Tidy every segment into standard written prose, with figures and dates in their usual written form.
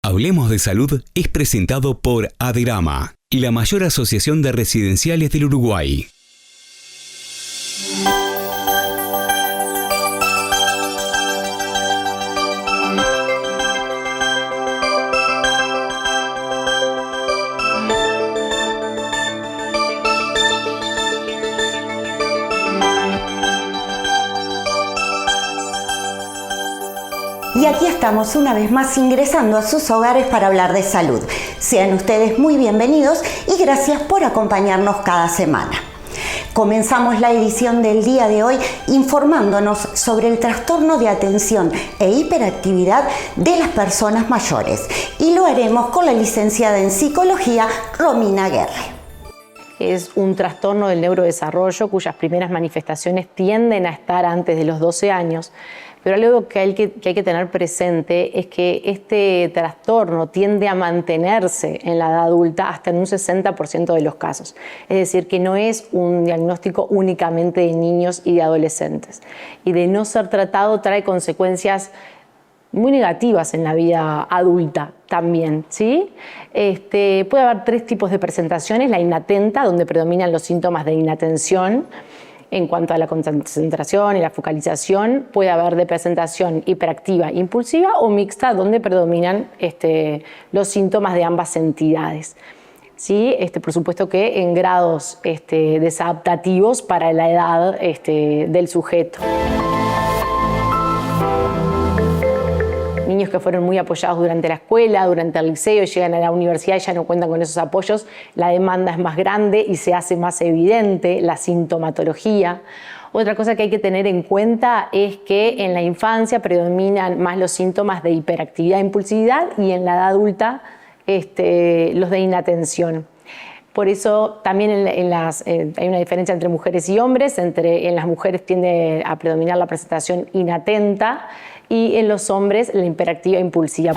Hablemos de Salud es presentado por Aderama, la mayor asociación de residenciales del Uruguay. Y aquí estamos una vez más ingresando a sus hogares para hablar de salud. Sean ustedes muy bienvenidos y gracias por acompañarnos cada semana. Comenzamos la edición del día de hoy informándonos sobre el trastorno de atención e hiperactividad de las personas mayores. Y lo haremos con la licenciada en psicología, Romina Guerre. Es un trastorno del neurodesarrollo cuyas primeras manifestaciones tienden a estar antes de los 12 años. Pero algo que hay que tener presente es que este trastorno tiende a mantenerse en la edad adulta hasta en un 60% de los casos. Es decir, que no es un diagnóstico únicamente de niños y de adolescentes. Y de no ser tratado trae consecuencias muy negativas en la vida adulta también, ¿sí? Puede haber tres tipos de presentaciones: la inatenta, donde predominan los síntomas de inatención en cuanto a la concentración y la focalización. Puede haber de presentación hiperactiva, impulsiva o mixta, donde predominan los síntomas de ambas entidades. ¿Sí? Por supuesto que en grados desadaptativos para la edad del sujeto. Niños que fueron muy apoyados durante la escuela, durante el liceo, y llegan a la universidad y ya no cuentan con esos apoyos, la demanda es más grande y se hace más evidente la sintomatología. Otra cosa que hay que tener en cuenta es que en la infancia predominan más los síntomas de hiperactividad e impulsividad, y en la edad adulta los de inatención. Por eso también hay una diferencia entre mujeres y hombres. En las mujeres tiende a predominar la presentación inatenta y en los hombres la hiperactiva impulsiva.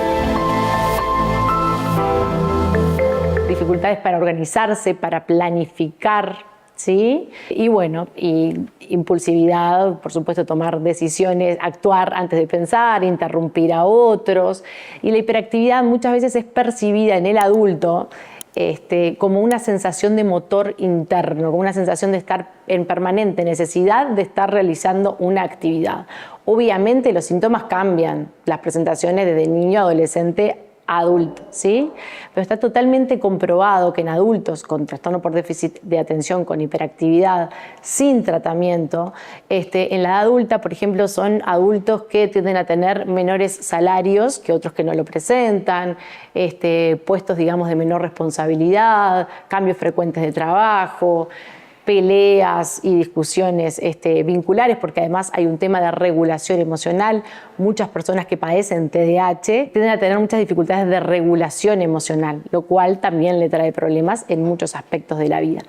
Dificultades para organizarse, para planificar, ¿sí? Y bueno, impulsividad, por supuesto, tomar decisiones, actuar antes de pensar, interrumpir a otros. Y la hiperactividad muchas veces es percibida en el adulto como una sensación de motor interno, como una sensación de estar en permanente necesidad de estar realizando una actividad. Obviamente los síntomas cambian, las presentaciones desde niño, adolescente, adulto, ¿sí? Pero está totalmente comprobado que en adultos con trastorno por déficit de atención, con hiperactividad, sin tratamiento, en la edad adulta, por ejemplo, son adultos que tienden a tener menores salarios que otros que no lo presentan, puestos, digamos, de menor responsabilidad, cambios frecuentes de trabajo, peleas y discusiones vinculares, porque además hay un tema de regulación emocional. Muchas personas que padecen TDAH tienden a tener muchas dificultades de regulación emocional, lo cual también le trae problemas en muchos aspectos de la vida.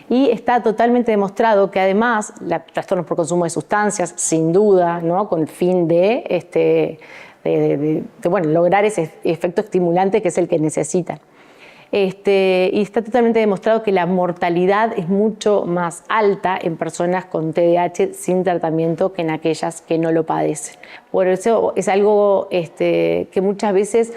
Y está totalmente demostrado que además trastornos por consumo de sustancias, sin duda, ¿no? Con el fin de lograr ese efecto estimulante que es el que necesitan. Y está totalmente demostrado que la mortalidad es mucho más alta en personas con TDAH sin tratamiento que en aquellas que no lo padecen. Por eso es algo que muchas veces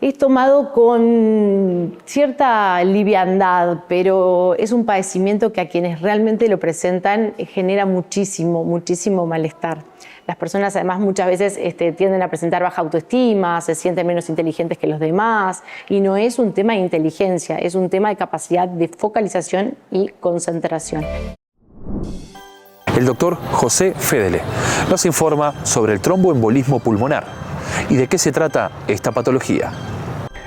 es tomado con cierta liviandad, pero es un padecimiento que a quienes realmente lo presentan genera muchísimo malestar. Las personas además muchas veces tienden a presentar baja autoestima, se sienten menos inteligentes que los demás, y no es un tema de inteligencia, es un tema de capacidad de focalización y concentración. El doctor José Fedele nos informa sobre el tromboembolismo pulmonar y de qué se trata esta patología.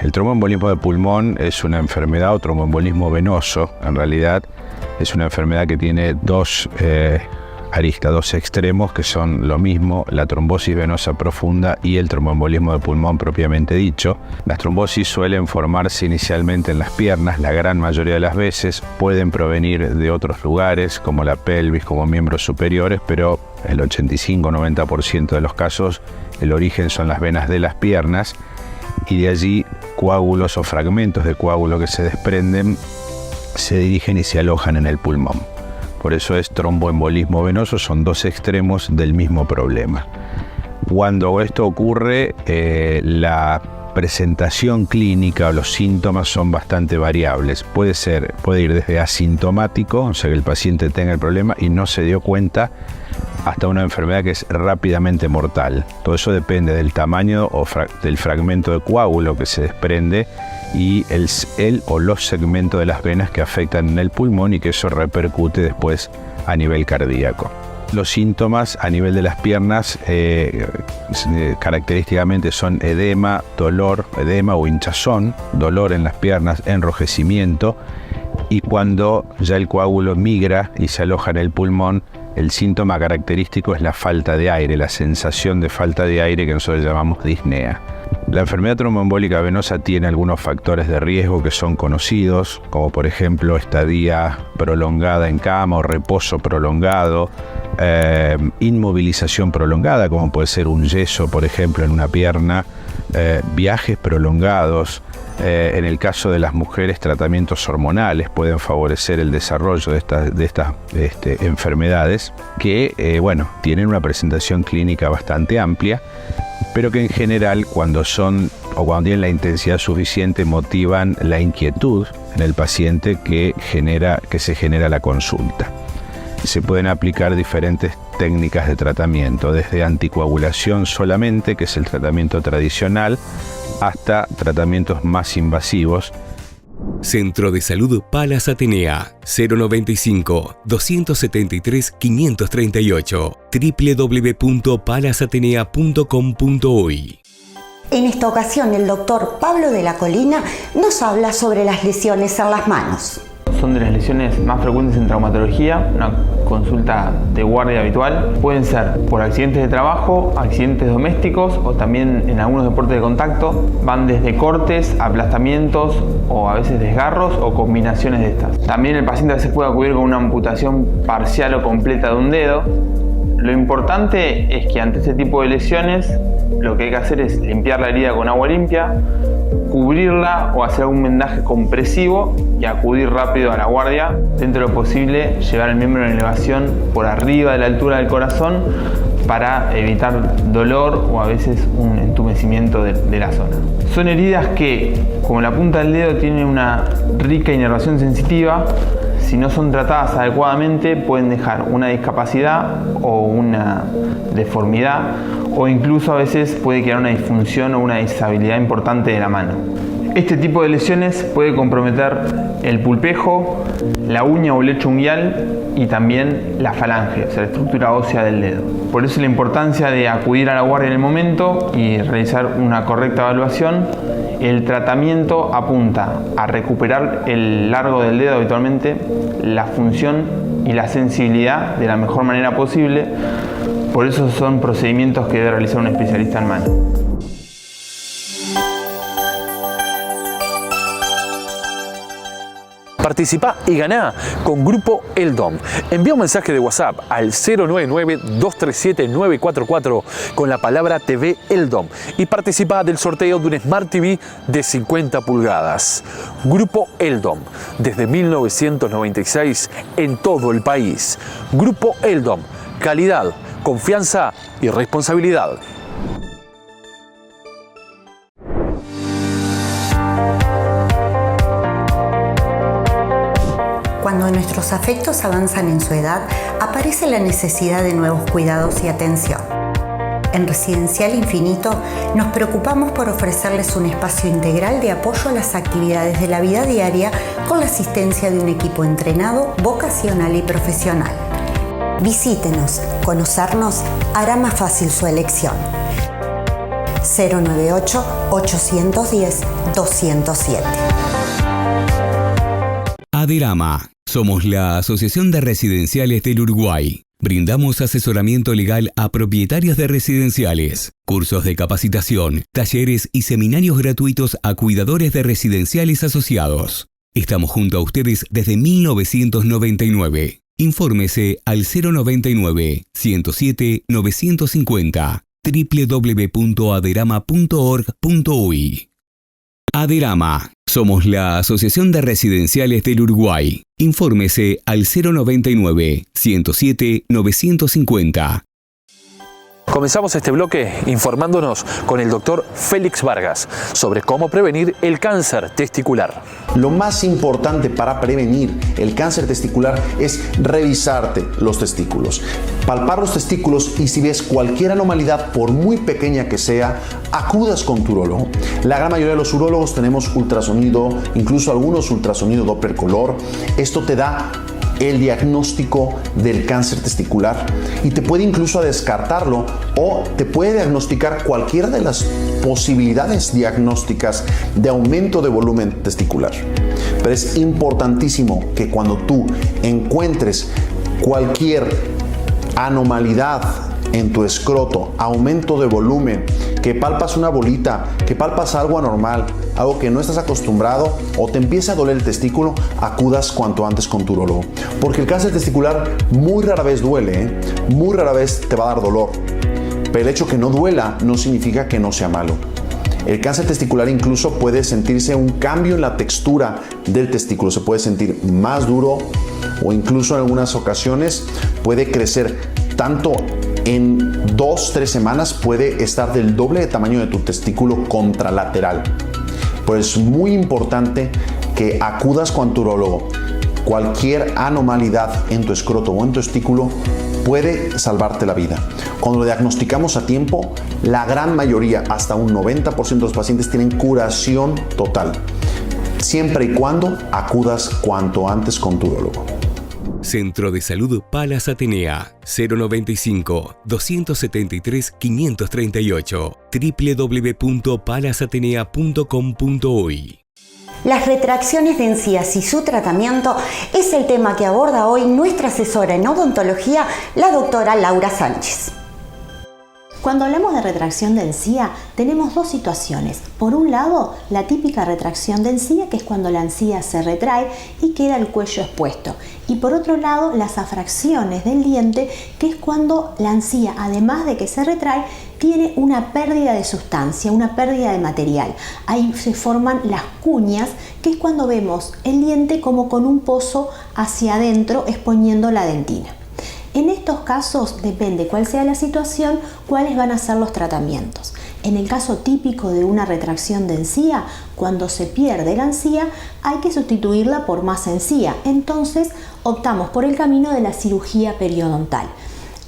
El tromboembolismo de pulmón es una enfermedad, o tromboembolismo venoso, en realidad es una enfermedad que tiene dos extremos, que son lo mismo: la trombosis venosa profunda y el tromboembolismo de pulmón propiamente dicho. Las trombosis suelen formarse inicialmente en las piernas, la gran mayoría de las veces pueden provenir de otros lugares como la pelvis, como miembros superiores, pero el 85-90% de los casos el origen son las venas de las piernas, y de allí coágulos o fragmentos de coágulo que se desprenden se dirigen y se alojan en el pulmón. Por eso es tromboembolismo venoso, son dos extremos del mismo problema. Cuando esto ocurre, la presentación clínica o los síntomas son bastante variables. Puede ir desde asintomático, o sea que el paciente tenga el problema y no se dio cuenta, hasta una enfermedad que es rápidamente mortal. Todo eso depende del tamaño del fragmento de coágulo que se desprende y el o los segmentos de las venas que afectan en el pulmón, y que eso repercute después a nivel cardíaco. Los síntomas a nivel de las piernas característicamente son edema o hinchazón, dolor en las piernas, enrojecimiento, y cuando ya el coágulo migra y se aloja en el pulmón, el síntoma característico es la falta de aire, la sensación de falta de aire que nosotros llamamos disnea. La enfermedad tromboembólica venosa tiene algunos factores de riesgo que son conocidos, como por ejemplo estadía prolongada en cama o reposo prolongado, inmovilización prolongada, como puede ser un yeso, por ejemplo, en una pierna, viajes prolongados. En el caso de las mujeres, tratamientos hormonales pueden favorecer el desarrollo de estas enfermedades que, tienen una presentación clínica bastante amplia, pero que en general cuando tienen la intensidad suficiente motivan la inquietud en el paciente que se genera la consulta. Se pueden aplicar diferentes técnicas de tratamiento, desde anticoagulación solamente, que es el tratamiento tradicional, hasta tratamientos más invasivos. Centro de Salud Palas Atenea, 095-273-538, www.palasatenea.com.uy. En esta ocasión, el doctor Pablo de la Colina nos habla sobre las lesiones en las manos. Son de las lesiones más frecuentes en traumatología, una consulta de guardia habitual. Pueden ser por accidentes de trabajo, accidentes domésticos o también en algunos deportes de contacto. Van desde cortes, aplastamientos o a veces desgarros o combinaciones de estas. También el paciente a veces puede acudir con una amputación parcial o completa de un dedo. Lo importante es que ante este tipo de lesiones lo que hay que hacer es limpiar la herida con agua limpia, cubrirla o hacer algún vendaje compresivo y acudir rápido a la guardia. Dentro de lo posible, llevar el miembro en elevación por arriba de la altura del corazón para evitar dolor o a veces un entumecimiento de la zona. Son heridas que, como la punta del dedo tiene una rica inervación sensitiva, si no son tratadas adecuadamente pueden dejar una discapacidad o una deformidad, o incluso a veces puede quedar una disfunción o una disabilidad importante de la mano. Este tipo de lesiones puede comprometer el pulpejo, la uña o lecho unguial y también la falange, o sea, la estructura ósea del dedo. Por eso la importancia de acudir a la guardia en el momento y realizar una correcta evaluación. El tratamiento apunta a recuperar el largo del dedo habitualmente, la función y la sensibilidad de la mejor manera posible. Por eso son procedimientos que debe realizar un especialista en mano. Participá y ganá con Grupo Eldom. Envía un mensaje de WhatsApp al 099-237-944 con la palabra TV Eldom y participá del sorteo de un Smart TV de 50 pulgadas. Grupo Eldom, desde 1996 en todo el país. Grupo Eldom, calidad, confianza y responsabilidad. Cuando nuestros afectos avanzan en su edad, aparece la necesidad de nuevos cuidados y atención. En Residencial Infinito nos preocupamos por ofrecerles un espacio integral de apoyo a las actividades de la vida diaria con la asistencia de un equipo entrenado, vocacional y profesional. Visítenos, conocernos hará más fácil su elección. 098-810-207. Aderama. Somos la Asociación de Residenciales del Uruguay. Brindamos asesoramiento legal a propietarios de residenciales, cursos de capacitación, talleres y seminarios gratuitos a cuidadores de residenciales asociados. Estamos junto a ustedes desde 1999. Infórmese al 099-107-950 www.aderama.org.uy. Aderama. Somos la Asociación de Residenciales del Uruguay. Infórmese al 099-107-950. Comenzamos este bloque informándonos con el doctor Félix Vargas sobre cómo prevenir el cáncer testicular. Lo más importante para prevenir el cáncer testicular es revisarte los testículos, palpar los testículos y si ves cualquier anomalía, por muy pequeña que sea, acudas con tu urólogo. La gran mayoría de los urólogos tenemos ultrasonido, incluso algunos ultrasonido Doppler color. Esto te da el diagnóstico del cáncer testicular y te puede incluso descartarlo o te puede diagnosticar cualquiera de las posibilidades diagnósticas de aumento de volumen testicular. Pero es importantísimo que cuando tú encuentres cualquier anomalía en tu escroto, aumento de volumen, que palpas una bolita, que palpas algo anormal, algo que no estás acostumbrado o te empieza a doler el testículo, acudas cuanto antes con tu urólogo. Porque el cáncer testicular muy rara vez duele, muy rara vez te va a dar dolor. Pero el hecho que no duela no significa que no sea malo. El cáncer testicular incluso puede sentirse un cambio en la textura del testículo, se puede sentir más duro o incluso en algunas ocasiones puede crecer tanto en 2-3 semanas puede estar del doble de tamaño de tu testículo contralateral. Pues es muy importante que acudas con tu urólogo. Cualquier anomalía en tu escroto o en tu testículo puede salvarte la vida. Cuando lo diagnosticamos a tiempo, la gran mayoría, hasta un 90% de los pacientes tienen curación total. Siempre y cuando acudas cuanto antes con tu urólogo. Centro de Salud Palas Atenea, 095-273-538, www.palasatenea.com.uy. Las retracciones de encías y su tratamiento es el tema que aborda hoy nuestra asesora en odontología, la doctora Laura Sánchez. Cuando hablamos de retracción de encía, tenemos dos situaciones. Por un lado, la típica retracción de encía, que es cuando la encía se retrae y queda el cuello expuesto. Y por otro lado, las afracciones del diente, que es cuando la encía, además de que se retrae, tiene una pérdida de sustancia, una pérdida de material. Ahí se forman las cuñas, que es cuando vemos el diente como con un pozo hacia adentro exponiendo la dentina. En estos casos, depende cuál sea la situación, cuáles van a ser los tratamientos. En el caso típico de una retracción de encía, cuando se pierde la encía, hay que sustituirla por más encía. Entonces, optamos por el camino de la cirugía periodontal.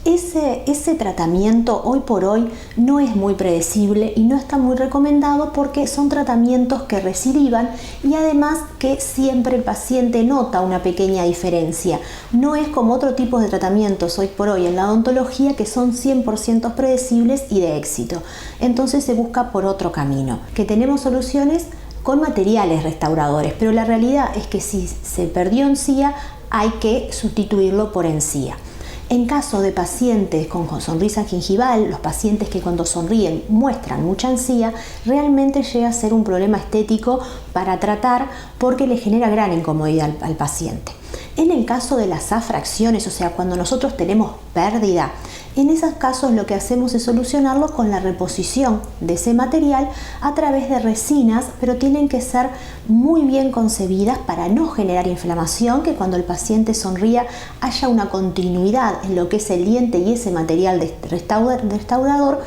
Ese tratamiento hoy por hoy no es muy predecible y no está muy recomendado porque son tratamientos que recidivan y además que siempre el paciente nota una pequeña diferencia. No es como otro tipo de tratamientos hoy por hoy en la odontología que son 100% predecibles y de éxito. Entonces se busca por otro camino, que tenemos soluciones con materiales restauradores, pero la realidad es que si se perdió encía hay que sustituirlo por encía. En caso de pacientes con sonrisa gingival, los pacientes que cuando sonríen muestran mucha encía, realmente llega a ser un problema estético para tratar porque le genera gran incomodidad al paciente. En el caso de las afracciones, o sea, cuando nosotros tenemos pérdida, en esos casos lo que hacemos es solucionarlo con la reposición de ese material a través de resinas, pero tienen que ser muy bien concebidas para no generar inflamación, que cuando el paciente sonría haya una continuidad en lo que es el diente y ese material restaurador,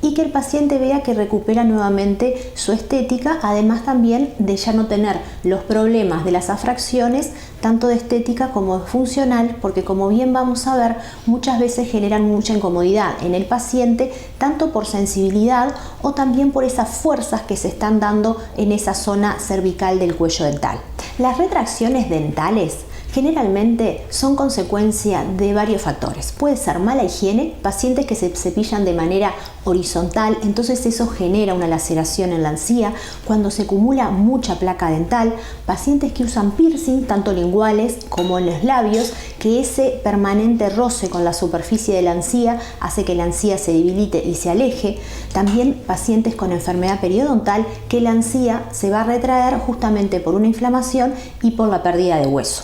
y que el paciente vea que recupera nuevamente su estética, además también de ya no tener los problemas de las afracciones, tanto de estética como funcional, porque como bien vamos a ver, muchas veces generan mucha incomodidad en el paciente, tanto por sensibilidad o también por esas fuerzas que se están dando en esa zona cervical del cuello dental. Las retracciones dentales generalmente son consecuencia de varios factores. Puede ser mala higiene, pacientes que se cepillan de manera horizontal, entonces eso genera una laceración en la encía. Cuando se acumula mucha placa dental, pacientes que usan piercing, tanto linguales como en los labios, que ese permanente roce con la superficie de la encía hace que la encía se debilite y se aleje. También pacientes con enfermedad periodontal, que la encía se va a retraer justamente por una inflamación y por la pérdida de hueso.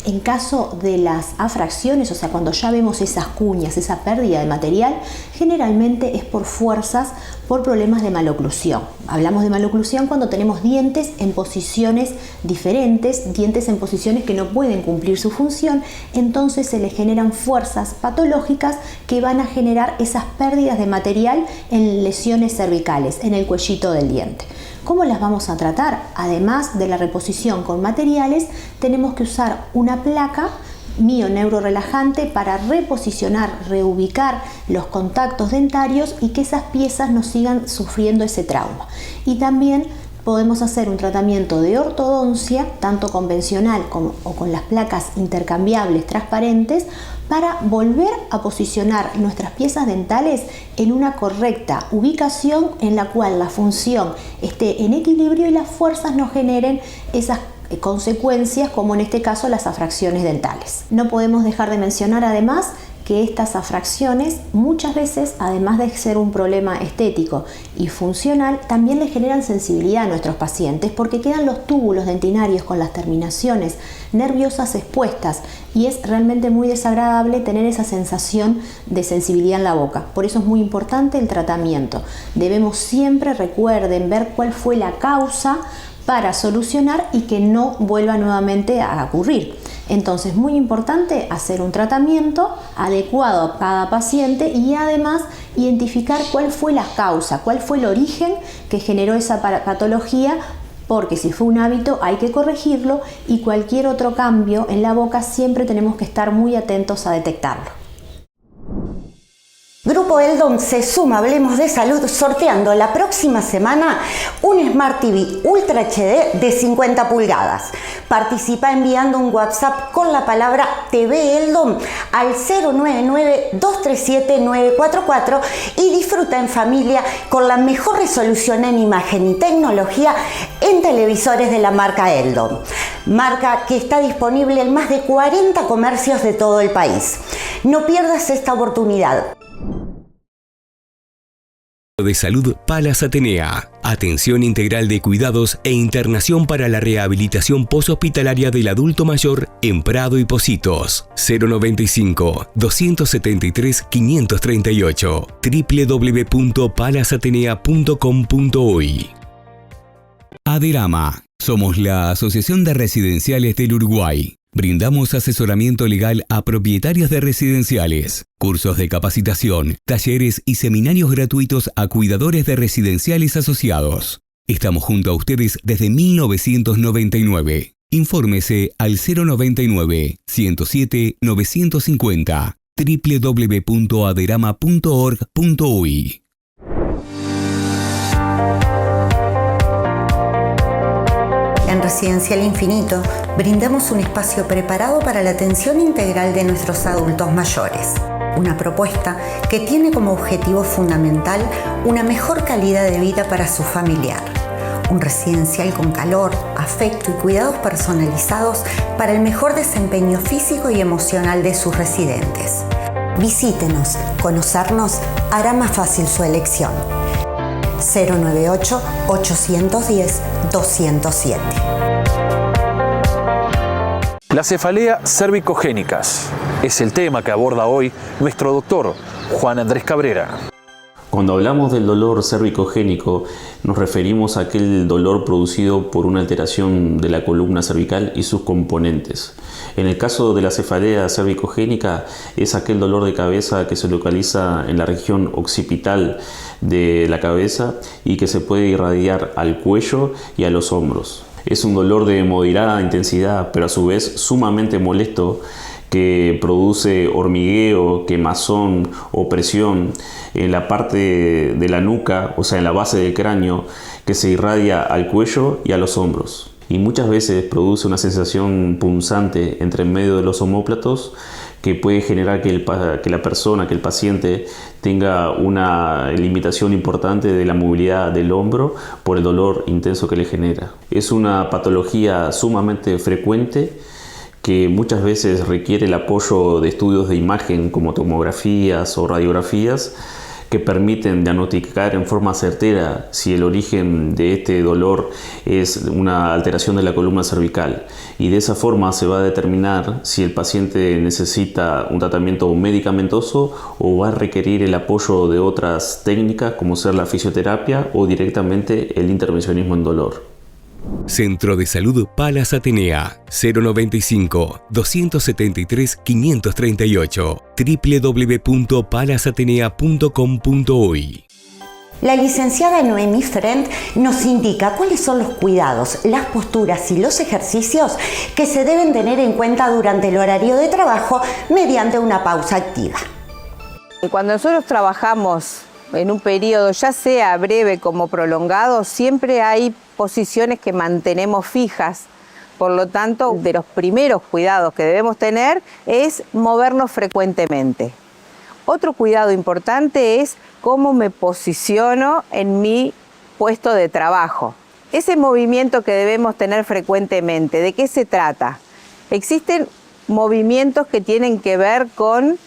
En caso de las afracciones, o sea, cuando ya vemos esas cuñas, esa pérdida de material, generalmente es por fuerzas, por problemas de maloclusión. Hablamos de maloclusión cuando tenemos dientes en posiciones diferentes, dientes en posiciones que no pueden cumplir su función, entonces se le generan fuerzas patológicas que van a generar esas pérdidas de material en lesiones cervicales, en el cuellito del diente. ¿Cómo las vamos a tratar? Además de la reposición con materiales, tenemos que usar una placa mioneurorelajante para reposicionar, reubicar los contactos dentarios y que esas piezas no sigan sufriendo ese trauma. Y también podemos hacer un tratamiento de ortodoncia, tanto convencional o con las placas intercambiables transparentes, para volver a posicionar nuestras piezas dentales en una correcta ubicación en la cual la función esté en equilibrio y las fuerzas no generen esas consecuencias, como en este caso las afracciones dentales. No podemos dejar de mencionar además que estas afracciones muchas veces, además de ser un problema estético y funcional, también le generan sensibilidad a nuestros pacientes porque quedan los túbulos dentinarios con las terminaciones nerviosas expuestas y es realmente muy desagradable tener esa sensación de sensibilidad en la boca. Por eso es muy importante el tratamiento. Debemos siempre, recuerden, ver cuál fue la causa para solucionar y que no vuelva nuevamente a ocurrir. Entonces, muy importante hacer un tratamiento adecuado a cada paciente y además identificar cuál fue la causa, cuál fue el origen que generó esa patología, porque si fue un hábito hay que corregirlo y cualquier otro cambio en la boca siempre tenemos que estar muy atentos a detectarlo. Grupo Eldom se suma a Hablemos de Salud sorteando la próxima semana un Smart TV Ultra HD de 50 pulgadas. Participa enviando un WhatsApp con la palabra TV Eldom al 099-237-944 y disfruta en familia con la mejor resolución en imagen y tecnología en televisores de la marca Eldom. Marca que está disponible en más de 40 comercios de todo el país. No pierdas esta oportunidad. De Salud Palas Atenea. Atención integral de cuidados e internación para la rehabilitación poshospitalaria del adulto mayor en Prado y Pocitos. 095-273-538. www.palasatenea.com.uy. Aderama. Somos la Asociación de Residenciales del Uruguay. Brindamos asesoramiento legal a propietarios de residenciales, cursos de capacitación, talleres y seminarios gratuitos a cuidadores de residenciales asociados. Estamos junto a ustedes desde 1999. Infórmese al 099-107-950 www.aderama.org.uy. En Residencial Infinito brindamos un espacio preparado para la atención integral de nuestros adultos mayores. Una propuesta que tiene como objetivo fundamental una mejor calidad de vida para su familiar. Un residencial con calor, afecto y cuidados personalizados para el mejor desempeño físico y emocional de sus residentes. Visítenos, conocernos hará más fácil su elección. 098-810-207. Las cefaleas cervicogénicas es el tema que aborda hoy nuestro doctor Juan Andrés Cabrera. Cuando hablamos del dolor cervicogénico, nos referimos a aquel dolor producido por una alteración de la columna cervical y sus componentes. En el caso de la cefalea cervicogénica, es aquel dolor de cabeza que se localiza en la región occipital de la cabeza y que se puede irradiar al cuello y a los hombros. Es un dolor de moderada intensidad, pero a su vez sumamente molesto, que produce hormigueo, quemazón, opresión en la parte de la nuca, o sea en la base del cráneo, que se irradia al cuello y a los hombros. Y muchas veces produce una sensación punzante entre medio de los omóplatos que puede generar que la persona, que el paciente tenga una limitación importante de la movilidad del hombro por el dolor intenso que le genera. Es una patología sumamente frecuente que muchas veces requiere el apoyo de estudios de imagen como tomografías o radiografías que permiten diagnosticar en forma certera si el origen de este dolor es una alteración de la columna cervical, y de esa forma se va a determinar si el paciente necesita un tratamiento medicamentoso o va a requerir el apoyo de otras técnicas como ser la fisioterapia o directamente el intervencionismo en dolor. Centro de Salud Palas Atenea, 095-273-538, www.palasatenea.com.uy. La licenciada Noemí Friend nos indica cuáles son los cuidados, las posturas y los ejercicios que se deben tener en cuenta durante el horario de trabajo mediante una pausa activa. Cuando nosotros trabajamos en un periodo, ya sea breve como prolongado, siempre hay posiciones que mantenemos fijas. Por lo tanto, de los primeros cuidados que debemos tener es movernos frecuentemente. Otro cuidado importante es cómo me posiciono en mi puesto de trabajo. Ese movimiento que debemos tener frecuentemente, ¿de qué se trata? Existen movimientos que tienen que ver con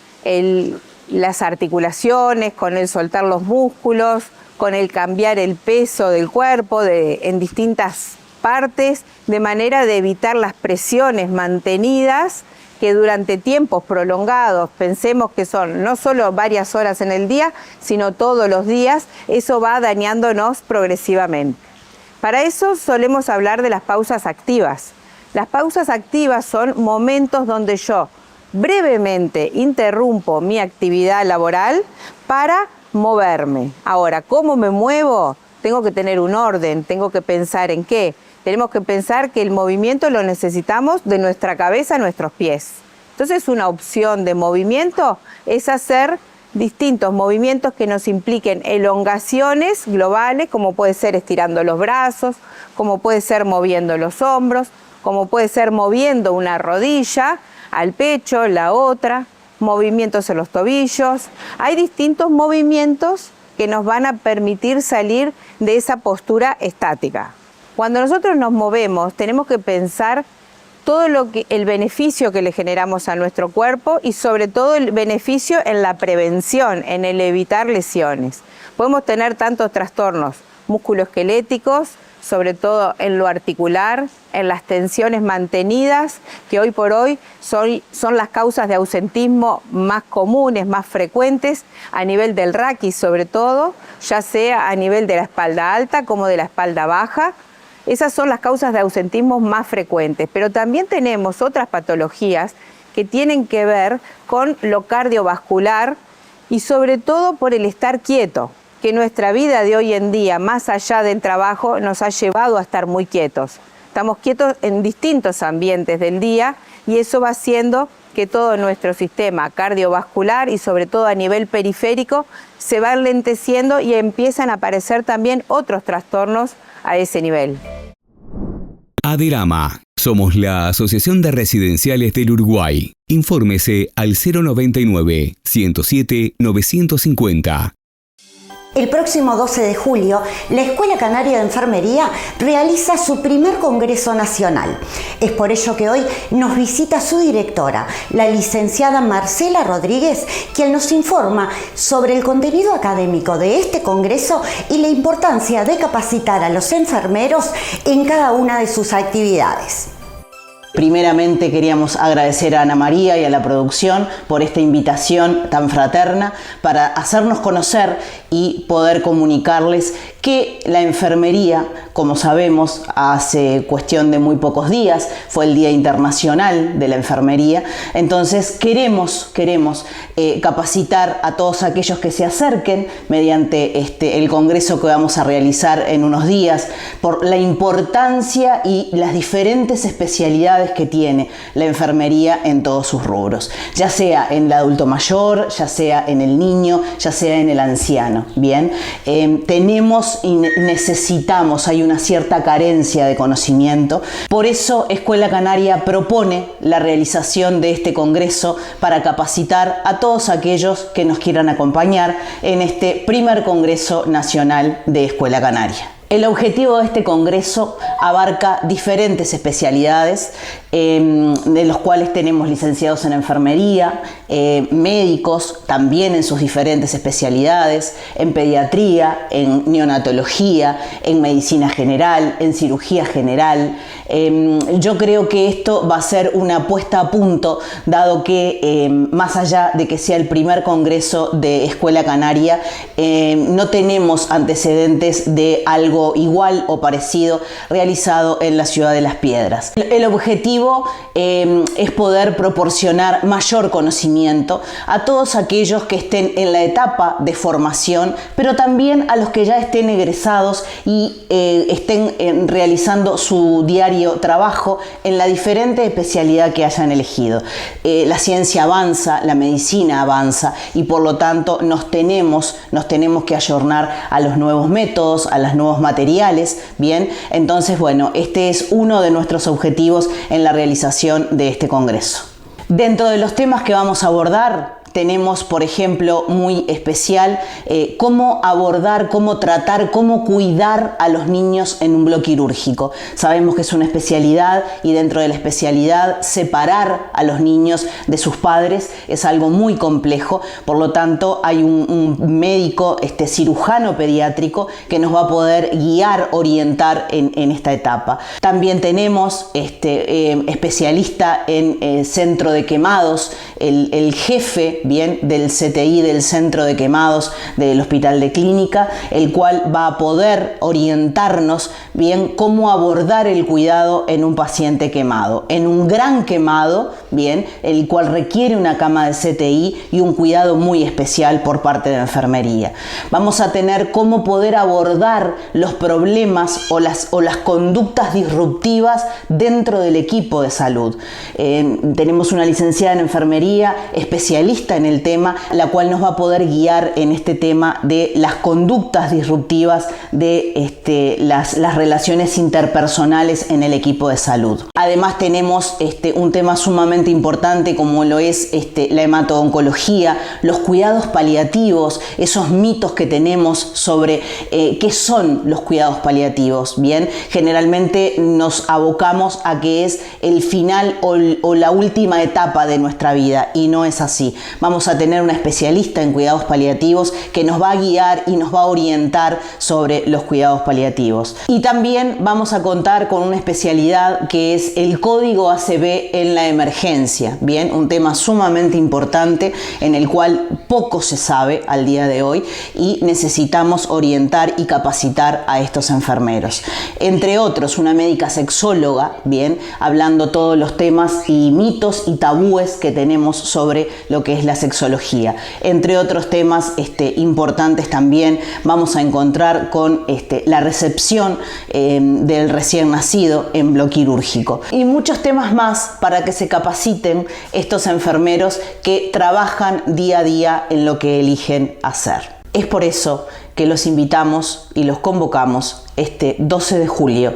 las articulaciones, con el soltar los músculos, con el cambiar el peso del cuerpo en distintas partes, de manera de evitar las presiones mantenidas que durante tiempos prolongados, pensemos que son no solo varias horas en el día, sino todos los días, eso va dañándonos progresivamente. Para eso solemos hablar de las pausas activas. Las pausas activas son momentos donde yo brevemente interrumpo mi actividad laboral para moverme. Ahora, ¿cómo me muevo? Tengo que tener un orden, tengo que pensar en qué. Tenemos que pensar que el movimiento lo necesitamos de nuestra cabeza a nuestros pies. Entonces, una opción de movimiento es hacer distintos movimientos que nos impliquen elongaciones globales, como puede ser estirando los brazos, como puede ser moviendo los hombros, como puede ser moviendo una rodilla al pecho, la otra, movimientos en los tobillos. Hay distintos movimientos que nos van a permitir salir de esa postura estática. Cuando nosotros nos movemos, tenemos que pensar todo el beneficio que le generamos a nuestro cuerpo y sobre todo el beneficio en la prevención, en el evitar lesiones. Podemos tener tantos trastornos musculoesqueléticos, sobre todo en lo articular, en las tensiones mantenidas, que hoy por hoy son las causas de ausentismo más comunes, más frecuentes, a nivel del raquis sobre todo, ya sea a nivel de la espalda alta como de la espalda baja. Esas son las causas de ausentismo más frecuentes, pero también tenemos otras patologías que tienen que ver con lo cardiovascular y sobre todo por el estar quieto, que nuestra vida de hoy en día, más allá del trabajo, nos ha llevado a estar muy quietos. Estamos quietos en distintos ambientes del día y eso va haciendo que todo nuestro sistema cardiovascular y sobre todo a nivel periférico se va enlenteciendo y empiezan a aparecer también otros trastornos a ese nivel. Aderama. Somos la Asociación de Residenciales del Uruguay. Infórmese al 099 107 950. El próximo 12 de julio, la Escuela Canaria de Enfermería realiza su primer Congreso Nacional. Es por ello que hoy nos visita su directora, la licenciada Marcela Rodríguez, quien nos informa sobre el contenido académico de este congreso y la importancia de capacitar a los enfermeros en cada una de sus actividades. Primeramente queríamos agradecer a Ana María y a la producción por esta invitación tan fraterna para hacernos conocer y poder comunicarles que la enfermería, como sabemos, hace cuestión de muy pocos días fue el Día Internacional de la Enfermería. Entonces queremos capacitar a todos aquellos que se acerquen mediante el congreso que vamos a realizar en unos días por la importancia y las diferentes especialidades que tiene la enfermería en todos sus rubros, ya sea en el adulto mayor, ya sea en el niño, ya sea en el anciano. Bien, tenemos y necesitamos, hay una cierta carencia de conocimiento. Por eso Escuela Canaria propone la realización de este congreso para capacitar a todos aquellos que nos quieran acompañar en este primer Congreso Nacional de Escuela Canaria. El objetivo de este congreso abarca diferentes especialidades de los cuales tenemos licenciados en enfermería, médicos también en sus diferentes especialidades, en pediatría, en neonatología, en medicina general, en cirugía general. Yo creo que esto va a ser una puesta a punto, dado que más allá de que sea el primer congreso de Escuela Canaria, no tenemos antecedentes de algo igual o parecido realizado en la ciudad de Las Piedras. El objetivo es poder proporcionar mayor conocimiento a todos aquellos que estén en la etapa de formación, pero también a los que ya estén egresados y estén realizando su diario trabajo en la diferente especialidad que hayan elegido. La ciencia avanza, la medicina avanza y por lo tanto nos tenemos que ayornar a los nuevos métodos, a los nuevos materiales. Bien, entonces bueno, este es uno de nuestros objetivos en la realización de este congreso. Dentro de los temas que vamos a abordar, tenemos, por ejemplo, muy especial cómo abordar, cómo tratar, cómo cuidar a los niños en un bloque quirúrgico. Sabemos que es una especialidad y dentro de la especialidad separar a los niños de sus padres es algo muy complejo. Por lo tanto, hay un médico, cirujano pediátrico, que nos va a poder guiar, orientar en esta etapa. También tenemos especialista en centro de quemados, el jefe bien del CTI, del Centro de Quemados del Hospital de Clínica, el cual va a poder orientarnos bien cómo abordar el cuidado en un paciente quemado, en un gran quemado, bien, el cual requiere una cama de CTI y un cuidado muy especial por parte de la enfermería. Vamos a tener cómo poder abordar los problemas o las conductas disruptivas dentro del equipo de salud. Tenemos una licenciada en enfermería, especialista en el tema, la cual nos va a poder guiar en este tema de las conductas disruptivas de las relaciones interpersonales en el equipo de salud. Además tenemos un tema sumamente importante como lo es la hemato-oncología, los cuidados paliativos, esos mitos que tenemos sobre qué son los cuidados paliativos. Bien, generalmente nos abocamos a que es el final o la última etapa de nuestra vida y no es así. Vamos a tener una especialista en cuidados paliativos que nos va a guiar y nos va a orientar sobre los cuidados paliativos. Y también vamos a contar con una especialidad que es el código ACB en la emergencia. Bien, un tema sumamente importante en el cual poco se sabe al día de hoy y necesitamos orientar y capacitar a estos enfermeros. Entre otros, una médica sexóloga, bien, hablando todos los temas y mitos y tabúes que tenemos sobre lo que es la sexología. Entre otros temas importantes también vamos a encontrar con la recepción del recién nacido en bloque quirúrgico y muchos temas más para que se capaciten estos enfermeros que trabajan día a día en lo que eligen hacer. Es por eso que los invitamos y los convocamos este 12 de julio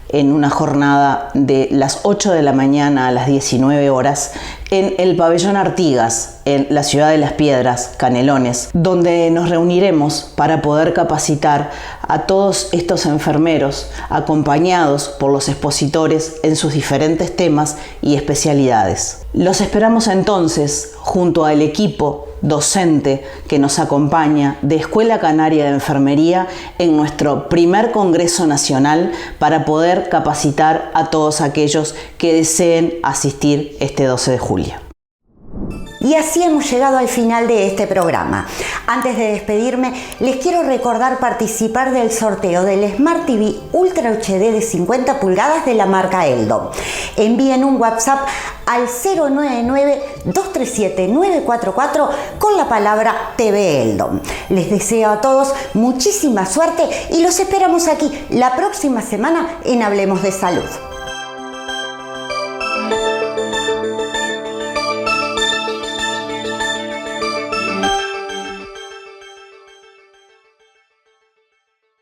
en una jornada de las 8 de la mañana a las 19 horas en el Pabellón Artigas, en la ciudad de Las Piedras, Canelones, donde nos reuniremos para poder capacitar a todos estos enfermeros acompañados por los expositores en sus diferentes temas y especialidades. Los esperamos entonces junto al equipo docente que nos acompaña de Escuela Canaria de Enfermería en nuestro primer Congreso Nacional para poder capacitar a todos aquellos que deseen asistir este 12 de julio. Y así hemos llegado al final de este programa. Antes de despedirme, les quiero recordar participar del sorteo del Smart TV Ultra HD de 50 pulgadas de la marca Eldom. Envíen un WhatsApp al 099-237-944 con la palabra TV Eldom. Les deseo a todos muchísima suerte y los esperamos aquí la próxima semana en Hablemos de Salud.